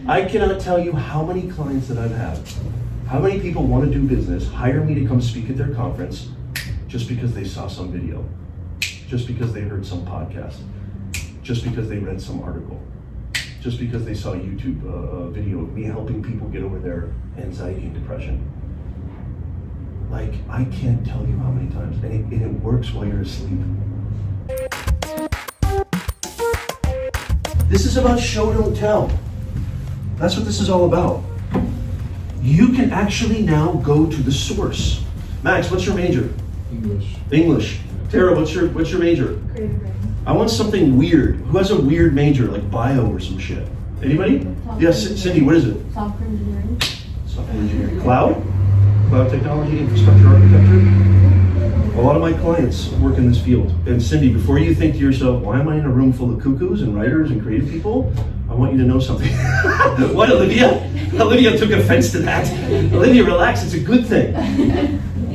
I cannot tell you how many clients that I've had, how many people want to do business, hire me to come speak at their conference just because they saw some video, just because they heard some podcast, just because they read some article, just because they saw a YouTube video of me helping people get over their anxiety and depression. Like, I can't tell you how many times, and it works while you're asleep. This is about show, don't tell. That's what this is all about. You can actually now go to the source. Max, what's your major? English. Tara, what's your major? Creative writing. I want something weird. Who has a weird major, like bio or some shit? Anybody? Yes, Cindy, what is it? Software engineering. Software engineering. Cloud technology, infrastructure architecture. A lot of my clients work in this field. And Cindy, before you think to yourself, why am I in a room full of cuckoos and writers and creative people? I want you to know something. What, Olivia? Olivia took offense to that. Olivia, relax, it's a good thing.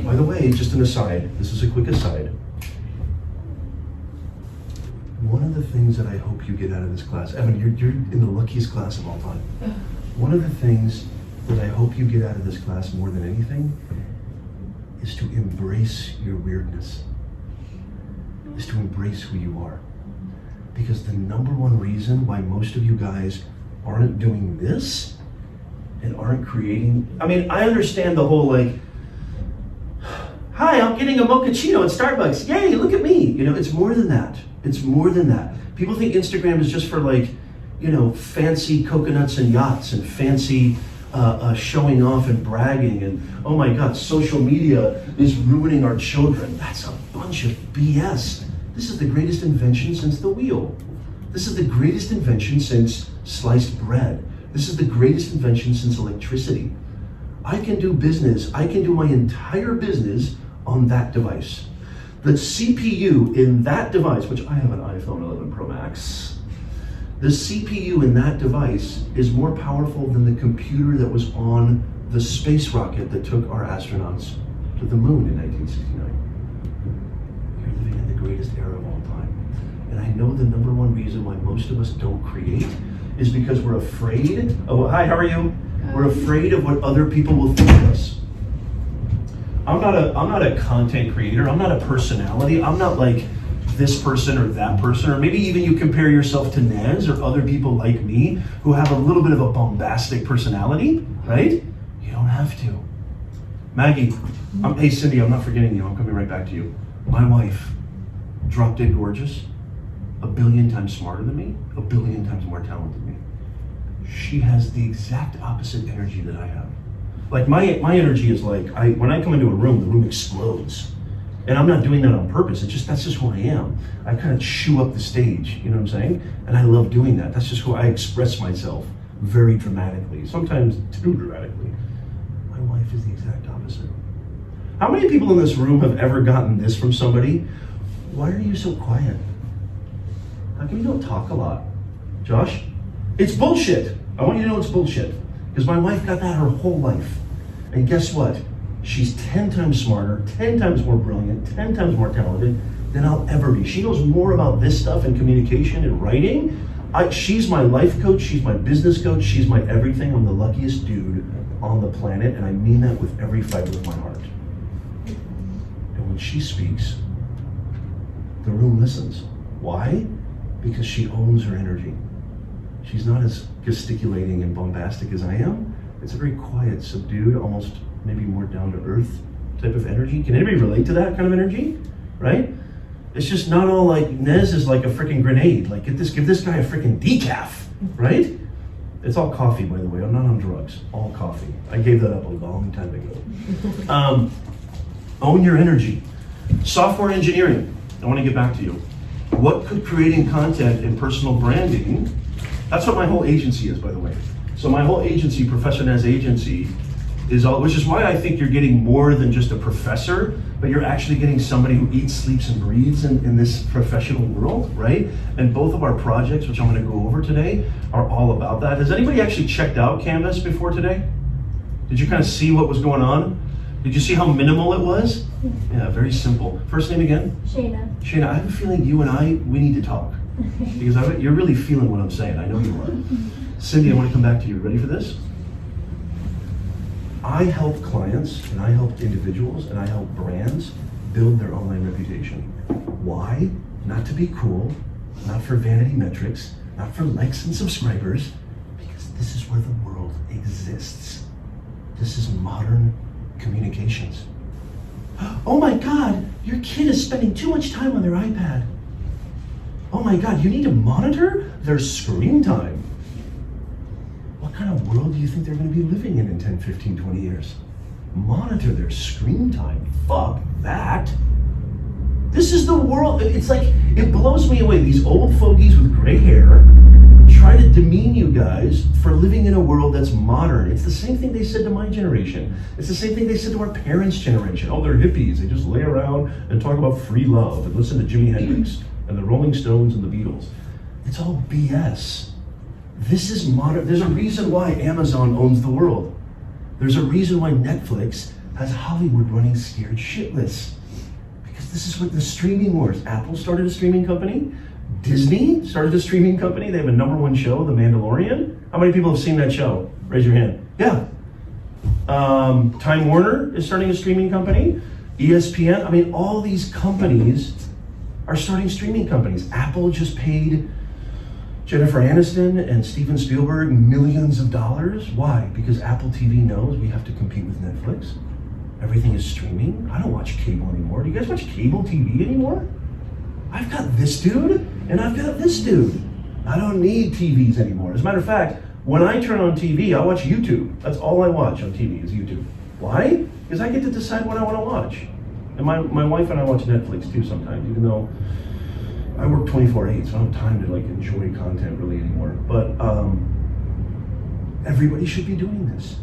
By the way, just an aside, this is a quick aside. One of the things that I hope you get out of this class, Evan, you're in the luckiest class of all time. One of the things that I hope you get out of this class more than anything is to embrace your weirdness, is to embrace who you are. Because the number one reason why most of you guys aren't doing this and aren't creating, I mean, I understand the whole like, hi, I'm getting a mochaccino at Starbucks. Yay, look at me. You know, it's more than that. It's more than that. People think Instagram is just for like, you know, fancy coconuts and yachts and fancy showing off and bragging and, oh my God, social media is ruining our children. That's a bunch of BS. This is the greatest invention since the wheel. This is the greatest invention since sliced bread. This is the greatest invention since electricity. I can do business, I can do my entire business on that device. The CPU in that device, which I have an iPhone 11 Pro Max, the CPU in that device is more powerful than the computer that was on the space rocket that took our astronauts to the moon in 1969. You're living in the greatest era of all time. And I know the number one reason why most of us don't create is because we're afraid of, hi, how are you? We're afraid of what other people will think of us. I'm not a content creator, I'm not a personality, I'm not like this person or that person, or maybe even you compare yourself to Nez or other people like me who have a little bit of a bombastic personality, right? You don't have to. Maggie, hey Cindy, I'm not forgetting you, I'm coming right back to you. My wife, drop dead gorgeous, 1 billion times smarter than me, 1 billion times more talented than me. She has the exact opposite energy that I have. Like my energy is like, when I come into a room, the room explodes. And I'm not doing that on purpose. That's just who I am. I kind of chew up the stage, you know what I'm saying? And I love doing that. That's just who I express myself very dramatically, sometimes too dramatically. My wife is the exact opposite. How many people in this room have ever gotten this from somebody? Why are you so quiet? How come you don't talk a lot? Josh? It's bullshit. I want you to know it's bullshit. Because my wife got that her whole life. And guess what? She's 10 times smarter, 10 times more brilliant, 10 times more talented than I'll ever be. She knows more about this stuff and communication and writing. She's my life coach, she's my business coach, she's my everything. I'm the luckiest dude on the planet, and I mean that with every fiber of my heart. And when she speaks, the room listens. Why? Because she owns her energy. She's not as gesticulating and bombastic as I am. It's a very quiet, subdued, almost maybe more down-to-earth type of energy. Can anybody relate to that kind of energy? Right? It's just not all like, Nez is like a freaking grenade. Like, give this guy a freaking decaf, right? It's all coffee, by the way. I'm not on drugs. All coffee. I gave that up a long time ago. Own your energy. Software engineering. I want to get back to you. What could creating content and personal branding, that's what my whole agency is, by the way. So my whole agency, Professor Nez Agency, which is why I think you're getting more than just a professor, but you're actually getting somebody who eats, sleeps, and breathes in this professional world, right? And both of our projects, which I'm going to go over today, are all about that. Has anybody actually checked out Canvas before today? Did you kind of see what was going on? Did you see how minimal it was? Yeah, very simple. First name again? Shayna. Shayna, I have a feeling you and we need to talk. Because you're really feeling what I'm saying. I know you are. Cindy, I want to come back to you. Ready for this? I help clients and I help individuals and I help brands build their online reputation. Why? Not to be cool, not for vanity metrics, not for likes and subscribers, because this is where the world exists. This is modern communications. Oh my God, your kid is spending too much time on their iPad. Oh my God, you need to monitor their screen time. What kind of world do you think they're going to be living in 10, 15, 20 years? Monitor their screen time. Fuck that. This is the world. It's like, it blows me away. These old fogies with gray hair try to demean you guys for living in a world that's modern. It's the same thing they said to my generation. It's the same thing they said to our parents' generation. Oh, they're hippies. They just lay around and talk about free love and listen to Jimi Hendrix and the Rolling Stones and the Beatles. It's all BS. This is modern. There's a reason why Amazon owns the world. There's a reason why Netflix has Hollywood running scared shitless. Because this is what the streaming wars. Apple started a streaming company. Disney started a streaming company. They have a #1 show, The Mandalorian. How many people have seen that show? Raise your hand. Yeah. Time Warner is starting a streaming company. ESPN. I mean, all these companies are starting streaming companies. Apple just paid Jennifer Aniston and Steven Spielberg millions of dollars. Why? Because Apple TV knows we have to compete with Netflix. Everything is streaming. I don't watch cable anymore. Do you guys watch cable TV anymore? I've got this dude, and I've got this dude. I don't need TVs anymore. As a matter of fact, when I turn on TV, I watch YouTube. That's all I watch on TV is YouTube. Why? Because I get to decide what I want to watch. And my wife and I watch Netflix too sometimes, even though I work 24/8, so I don't have time to like enjoy content really anymore. But everybody should be doing this.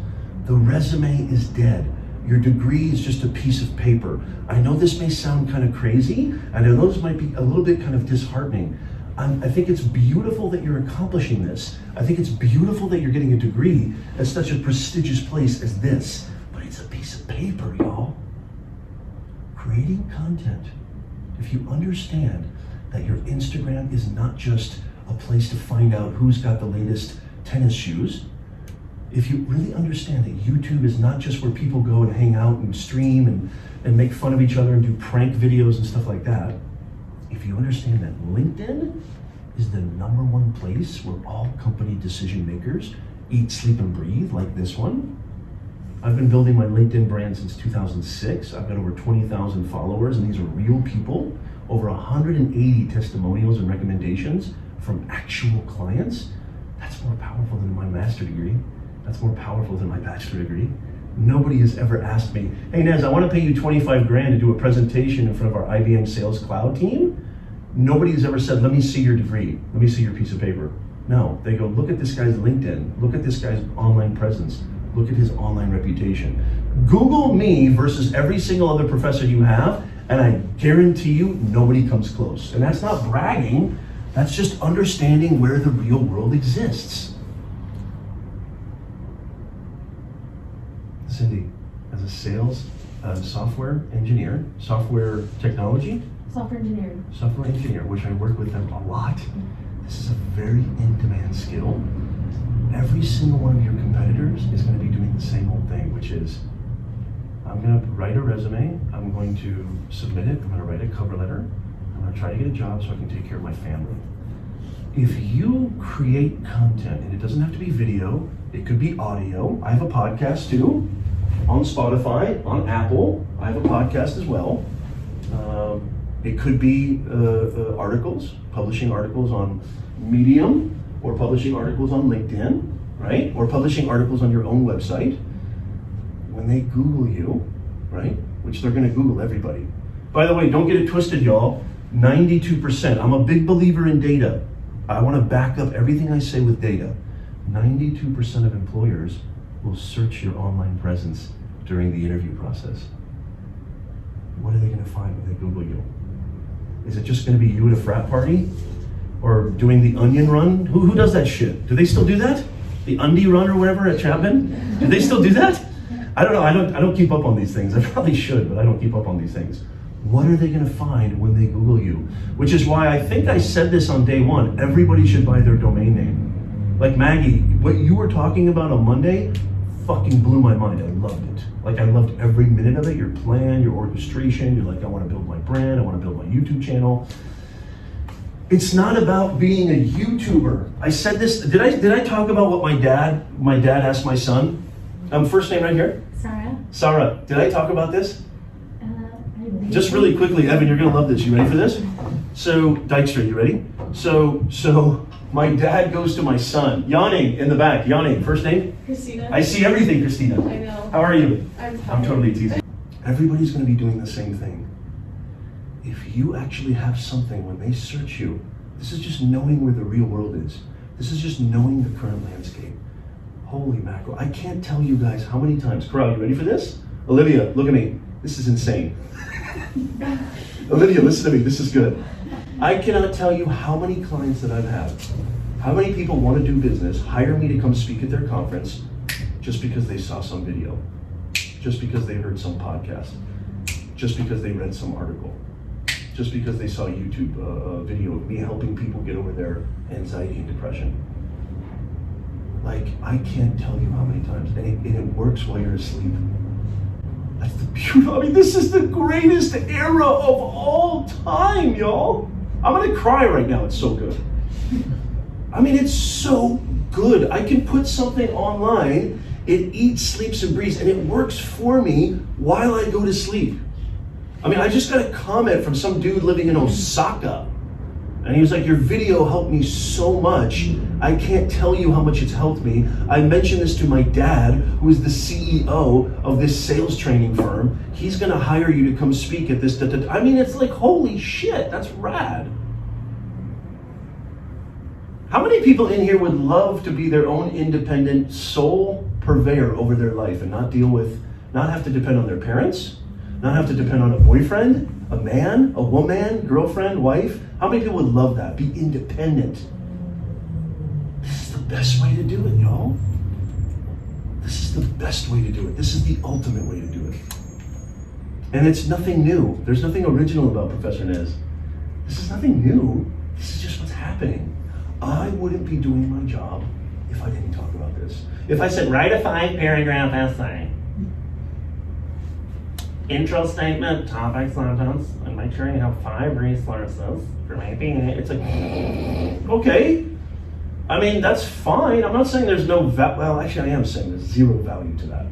The resume is dead. Your degree is just a piece of paper. I know this may sound kind of crazy, and I know this might be a little bit kind of disheartening. I think it's beautiful that you're accomplishing this. I think it's beautiful that you're getting a degree at such a prestigious place as this, but it's a piece of paper, y'all. Creating content, if you understand that your Instagram is not just a place to find out who's got the latest tennis shoes, if you really understand that YouTube is not just where people go and hang out and stream and make fun of each other and do prank videos and stuff like that, if you understand that LinkedIn is the #1 place where all company decision makers eat, sleep, and breathe, like this one. I've been building my LinkedIn brand since 2006. I've got over 20,000 followers, and these are real people. Over 180 testimonials and recommendations from actual clients. That's more powerful than my master's degree. That's more powerful than my bachelor degree. Nobody has ever asked me, hey Nez, I want to pay you 25 grand to do a presentation in front of our IBM Sales Cloud team. Nobody has ever said, let me see your degree. Let me see your piece of paper. No, they go, look at this guy's LinkedIn. Look at this guy's online presence. Look at his online reputation. Google me versus every single other professor you have, and I guarantee you nobody comes close. And that's not bragging, that's just understanding where the real world exists. Cindy, as a sales software engineer, software technology? Software engineer, which I work with them a lot. This is a very in-demand skill. Every single one of your competitors is going to be doing the same old thing, which is, I'm going to write a resume, I'm going to submit it, I'm going to write a cover letter, I'm going to try to get a job so I can take care of my family. If you create content, and it doesn't have to be video, it could be audio. I have a podcast too, on Spotify, on Apple. I have a podcast as well. It could be articles, publishing articles on Medium, or publishing articles on LinkedIn, right? Or publishing articles on your own website. When they Google you, right? Which they're gonna Google everybody. By the way, don't get it twisted, y'all. 92%, I'm a big believer in data. I wanna back up everything I say with data. 92% of employers will search your online presence during the interview process. What are they gonna find when they Google you? Is it just gonna be you at a frat party? Or doing the onion run? Who does that shit? Do they still do that? The undie run or whatever at Chapman? Do they still do that? I don't know, I don't keep up on these things. I probably should, but I don't keep up on these things. What are they gonna find when they Google you? Which is why I think I said this on day one, everybody should buy their domain name. Like Maggie, what you were talking about on Monday fucking blew my mind. I loved it. Like I loved every minute of it. Your plan, your orchestration. You're like, I want to build my brand. I want to build my YouTube channel. It's not about being a YouTuber. I said this. Did I talk about what my dad asked my son? First name right here. Sarah. Sarah. Did I talk about this? I Just really quickly, Evan. You're gonna love this. You ready for this? So Dykstra, you ready? So my dad goes to my son, yawning in the back. Yawning. First name? Christina. I see everything, Christina. I know. How are you? I'm totally teasing. Everybody's going to be doing the same thing. If you actually have something when they search you, this is just knowing where the real world is. This is just knowing the current landscape. Holy mackerel. I can't tell you guys how many times. Corral, you ready for this? Olivia, look at me. This is insane. Olivia, listen to me. This is good. I cannot tell you how many clients that I've had, how many people want to do business, hire me to come speak at their conference just because they saw some video, just because they heard some podcast, just because they read some article, just because they saw a YouTube video of me helping people get over their anxiety and depression. Like, I can't tell you how many times, and it works while you're asleep. That's the beauty. I mean, this is the greatest era of all time, y'all. I'm gonna cry right now. It's so good. I mean, it's so good. I can put something online. It eats, sleeps, and breathes, and it works for me while I go to sleep. I mean, I just got a comment from some dude living in Osaka, and he was like, your video helped me so much. I can't tell you how much it's helped me. I mentioned this to my dad, who is the CEO of this sales training firm. He's gonna hire you to come speak at this. I mean, it's like, holy shit, that's rad. How many people in here would love to be their own independent sole purveyor over their life and not have to depend on their parents, not have to depend on a boyfriend, a man, a woman, girlfriend, wife? How many people would love that? Be independent. This is the best way to do it, y'all. This is the best way to do it. This is the ultimate way to do it. And it's nothing new. There's nothing original about Professor Nez. This is nothing new. This is just what's happening. I wouldn't be doing my job if I didn't talk about this. If I said, write a 5-paragraph essay, intro statement, topic sentence, and make sure you have 5 resources for making it. It's like, okay. I mean, that's fine. I'm not saying there's no well, actually I am saying there's zero value to that.